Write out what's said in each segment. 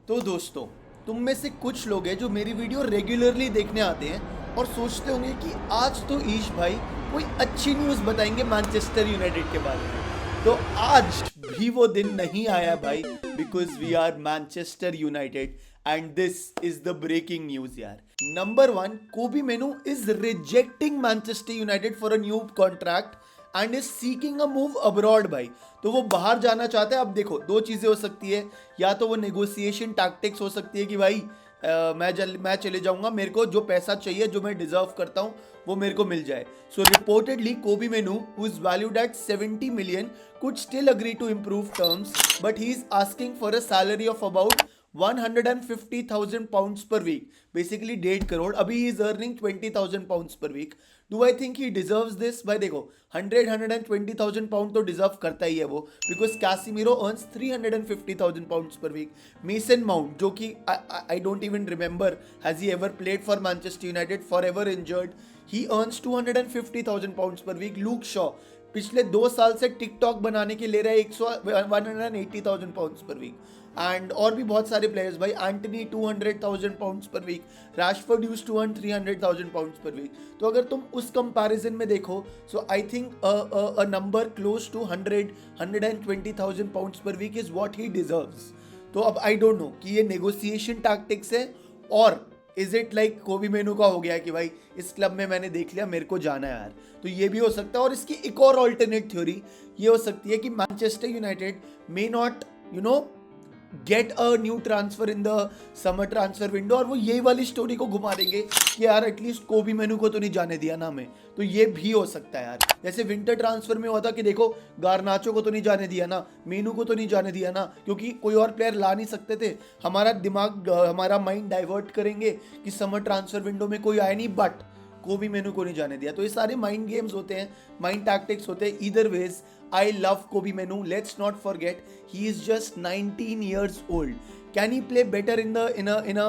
तो दोस्तों, तुम में से कुछ लोग हैं जो मेरी वीडियो रेगुलरली देखने आते हैं और सोचते होंगे कि आज तो ईश भाई कोई अच्छी न्यूज़ बताएंगे मैनचेस्टर यूनाइटेड के बारे में। तो आज भी वो दिन नहीं आया भाई, because we are Manchester United and this is the breaking news यार। Number one, Kobbie Mainoo is rejecting Manchester United for a new contract and is seeking a move abroad भाई। तो वो बाहर जाना चाहता है। अब देखो, दो चीज़ें हो सकती है, या तो वो नेगोशिएशन टैक्टिक्स हो सकती है कि भाई मैं चले जाऊंगा, मेरे को जो पैसा चाहिए, जो मैं डिजर्व करता हूँ, वो मेरे को मिल जाए। सो रिपोर्टेडली कोबी मेनू, who is valued at 70 million, could still agree to improve terms, but he is asking for a salary of about 150,000 pounds per week, basically 1.5 crore। अभी he is earning 20,000 pounds per week। Do I think he deserves this? भाई देखो, 120,000 pound तो deserve करता ही है वो, because Casemiro earns 350,000 pounds per week। Mason mount, जो कि I don't even remember has he ever played for Manchester United, for ever injured, he earns 250,000 pounds per week। Luke Shaw पिछले 2 साल से TikTok बनाने के ले रहे हैं 180,000 pounds per week। एंड और भी बहुत सारे प्लेयर्स भाई, Antony 200,000 pounds per week, Rashford use to earn 300,000 pounds per week। तो अगर तुम उस कंपैरिजन में देखो, so I think a number close to 120,000 pounds per week is what he deserves. तो अब आई डोंट नो कि ये नेगोशिएशन टैक्टिक्स है, और इज इट लाइक कोबी मेनू का हो गया कि भाई इस क्लब में मैंने देख लिया, मेरे को जाना है यार। तो ये भी हो सकता है। और इसकी एक और ऑल्टरनेट थ्योरी ये हो सकती है कि Manchester United may not get a new transfer in the summer transfer window, और वो यही वाली स्टोरी को घुमा देंगे कि यार एटलीस्ट कोबी मेनू को तो नहीं जाने दिया ना हमें। तो ये भी हो सकता है यार, जैसे विंटर ट्रांसफर में हुआ था कि देखो गारनाचो को तो नहीं जाने दिया ना, मेनू को तो नहीं जाने दिया ना, क्योंकि कोई और प्लेयर ला नहीं सकते थे। हमारा दिमाग, हमारा माइंड डाइवर्ट करेंगे कि समर ट्रांसफर विंडो में कोई आया नहीं, बट कोबी मेनू को नहीं जाने दिया। तो ये सारे माइंड गेम्स होते हैं, माइंड टैक्टिक्स होते हैं। Either ways I love Kobe Menu. Let's not forget he is just 19 years old. Can he play better in a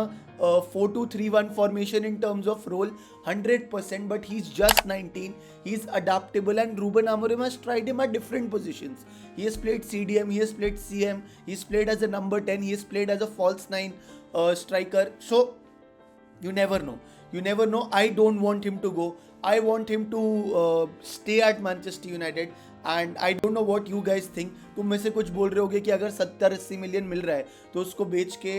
4-2-3-1 formation in terms of role? 100%. But he's just 19. He's adaptable, and Ruben Amorim has tried him at different positions. He has played CDM. He has played CM. He's played as a number 10. He has played as a false 9 striker. So you never know. You never know. I don't want him to go. I want him to stay at Manchester United. And I don't know what you guys think. तुम में से कुछ बोल रहे होगे कि अगर 70-80 million मिल रहा है तो उसको बेच के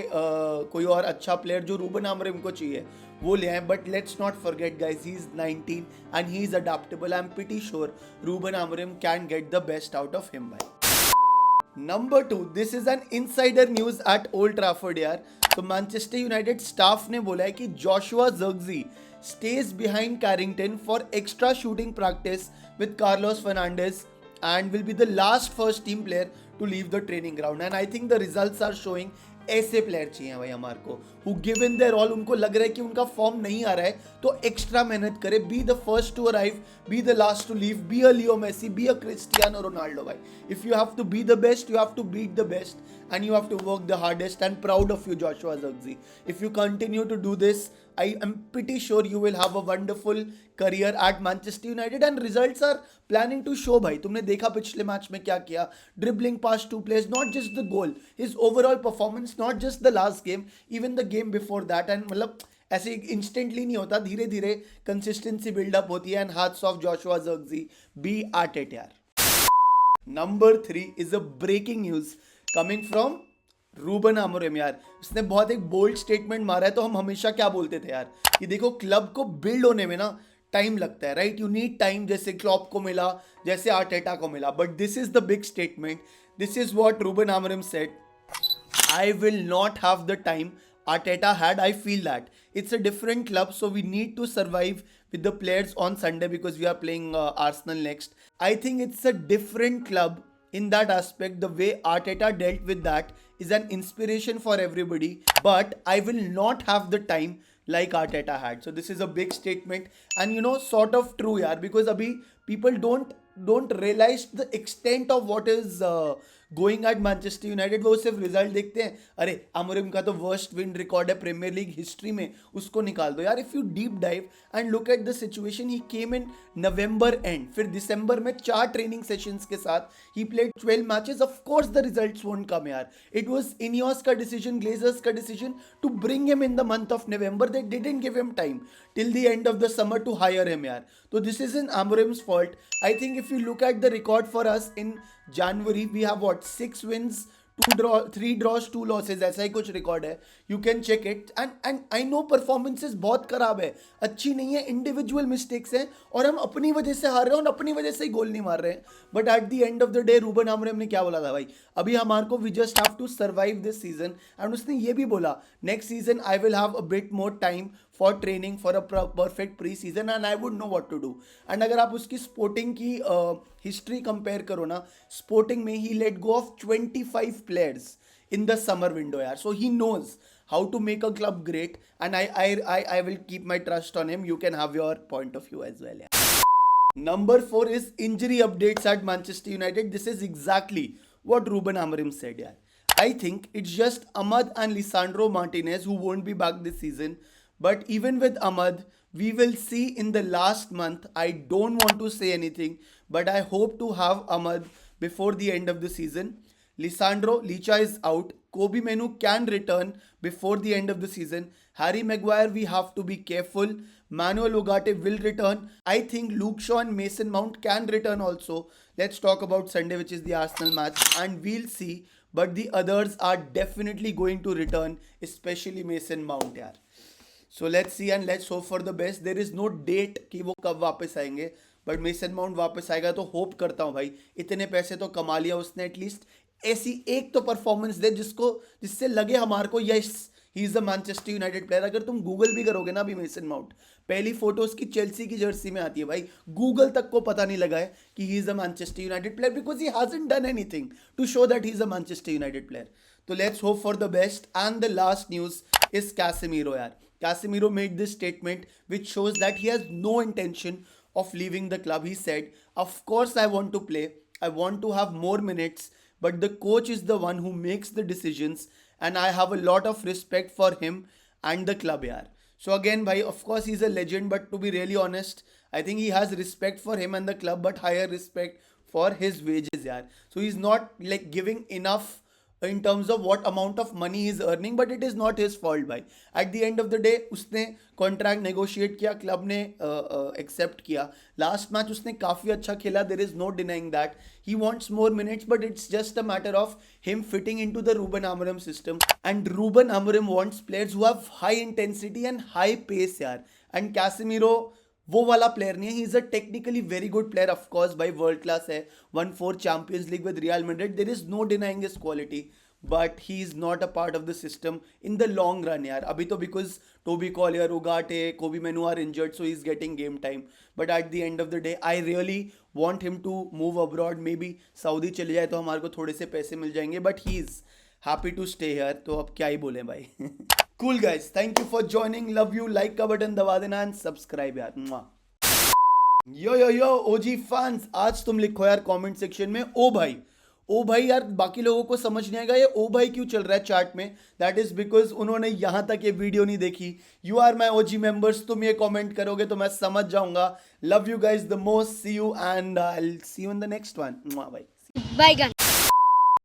कोई और अच्छा प्लेयर जो रूबन आमोरिम को चाहिए वो ले आए। But let's not forget guys, he is 19 and he is adaptable. I am pretty sure Ruben Amorim can get the best out of him भाई। Number 2, this is an insider news at Old Trafford यार। तो Manchester United staff ने बोला है कि Joshua Zirkzee stays behind Carrington for extra shooting practice with Carlos Fernandes and will be the last first team player to leave the training ground, and I think the results are showing ऐसे player चाहिए भाई हमारे को, who given their all, उनको लग रहा है कि उनका फॉर्म नहीं आ रहा है तो एक्स्ट्रा मेहनत करे, be the first to arrive, be the last to leave, be a Leo Messi, be a Cristiano Ronaldo भाई। If you have to be the best, you have to beat the best, and you have to work the hardest, and proud of you Joshua Zirkzee. If you continue to do this, I am pretty sure you will have a wonderful career at Manchester United, and results are planning to show भाई। तुमने देखा पिछले match में क्या किया, dribbling past 2 players, not just the goal, his overall performance, not just the last game, even the game before that, and मतलब ऐसे instantly नहीं होता, धीरे धीरे कंसिस्टेंसी बिल्डअप होती है, and hearts of Joshua Zirkzee, be at it यार। Number 3 is a breaking news coming from Ruben Amorim यार। उसने बहुत एक बोल्ड स्टेटमेंट मारा है। तो हम हमेशा क्या बोलते थे यार कि देखो क्लब को बिल्ड होने में ना टाइम लगता है, राइट? यू नीड टाइम, जैसे क्लॉप को मिला, जैसे आर्टेटा को मिला। But this is the big statement, this is what Ruben Amorim said, I will not have the time Arteta had. I feel that it's a different club, so we need to survive with the players on Sunday because we are playing Arsenal next. I think it's a different club in that aspect. The way Arteta dealt with that is an inspiration for everybody, but I will not have the time like Arteta had. So this is a big statement, and sort of true yaar, because abhi people don't realize the extent of what is going at Manchester United, वो सिर्फ result देखते हैं, अरे Amorim का तो worst win record है premiere league history में, उसको निकाल दो यार। If you deep dive and look at the situation, he came in November and, फिर दिसंबर में 4 ट्रेनिंग सेशंस के साथ he played 12 matches, of course the results won't come यार। इट वाज इनियोस का डिसीजन, ग्लेजर्स का decision to bring him in the month of November, they didn't give him time till the end of the summer to hire him yaar. So this isn't Amorim's fault. I think if you look at the record for us in January, we have what, 6 wins, 3 draws, 2 losses, ऐसा ही कुछ record है. You can check it. And I know performances बहुत खराब है, अच्छी नहीं है, individual mistakes हैं और हम अपनी वजह से हार रहे हैं और अपनी वजह से ही गोल नहीं मार रहे हैं. But at the end of the day Ruben Amorim ने क्या बोला था भाई, अभी हमारे को we just have to survive this season. And उसने ये भी बोला, next season I will have a bit more time for training for a perfect pre season and I would know what to do. And अगर आप उसकी sporting की history compare करो ना, स्पोर्टिंग में ही let go of 25 players in the summer window yaar. So he knows how to make a club great and I will keep my trust on him. You can have your point of view as well yaar. Number 4 is injury updates at Manchester United. This is exactly what Ruben Amorim said yaar. I think it's just Ahmad and Lisandro Martinez who won't be back this season, but even with Ahmad we will see in the last month. I don't want to say anything, but I hope to have Ahmad before the end of the season. Lisandro Licha is out. Kobe Menu can return before the end of the season. Harry Maguire, we have to be careful. Manuel Ugarte will return. I think Luke Shaw and Mason Mount can return also. Let's talk about Sunday, which is the Arsenal match, and we'll see. But the others are definitely going to return, especially Mason Mount यार. So let's see and let's hope for the best. There is no date कि वो कब वापस आएंगे, but mason mount वापस आएगा तो hope करता हूँ भाई, इतने पैसे तो कमा लिया उसने, एटलीस्ट ऐसी एक तो परफॉर्मेंस दे जिससे लगे हमारे को yes he is a Manchester United player. अगर तुम गूगल भी करोगे ना अभी मेसन माउंट, पहली फोटो उसकी चेल्सी की जर्सी में आती है भाई, गूगल तक को पता नहीं लगा है कि he is a Manchester United player because he hasn't done anything to show that he is a Manchester United player. तो let's hope for the best. And the last news is Casemiro यार. Casemiro made this statement which shows that he has no intention of leaving the club. He said, of course I want to play, I want to have more minutes, but the coach is the one who makes the decisions and I have a lot of respect for him and the club yaar. So again bhai, of course he's a legend, but to be really honest, I think he has respect for him and the club, but higher respect for his wages yaar. So he's not like giving enough in terms of what amount of money he is earning, but it is not his fault भाई. At the end of the day उसने contract negotiate किया, club ने accept किया, last match उसने काफ़ी अच्छा खेला, there is no denying that. He wants more minutes, but it's just a matter of him fitting in to the Ruben Amorim system. And Ruben Amorim wants players who have high intensity and high pace यार. And Casemiro वो वाला player नहीं है. He is a technically very good player, of course भाई, world class है, 1-4 champions league with Real Madrid, there is no denying his quality, but he is not a part of the system in the long run यार. अभी तो because Toby Collyer, Ugarte, Kobbie Mainoo are injured, so he is getting game time. But at the end of the day I really want him to move abroad. Maybe Saudi चले जाए तो हमारे को थोड़े से पैसे मिल जाएंगे, but he is happy to stay here. तो अब क्या ही बोलें भाई. Cool guys, thank you for joining, love you, like का बटन दबा देना एंड सब्सक्राइब यार. यो ओजी फैंस, आज तुम लिखो यार कमेंट सेक्शन में ओ भाई यार, बाकी लोगों को समझ नहीं आएगा ये ओ भाई क्यों चल रहा है चैट में. दैट इज बिकॉज उन्होंने यहां तक ये वीडियो नहीं देखी. You are my OG members, तुम ये कमेंट करोगे तो मैं समझ जाऊंगा. Love you guys the most, see you and I will see you in the next one. भाई बाय.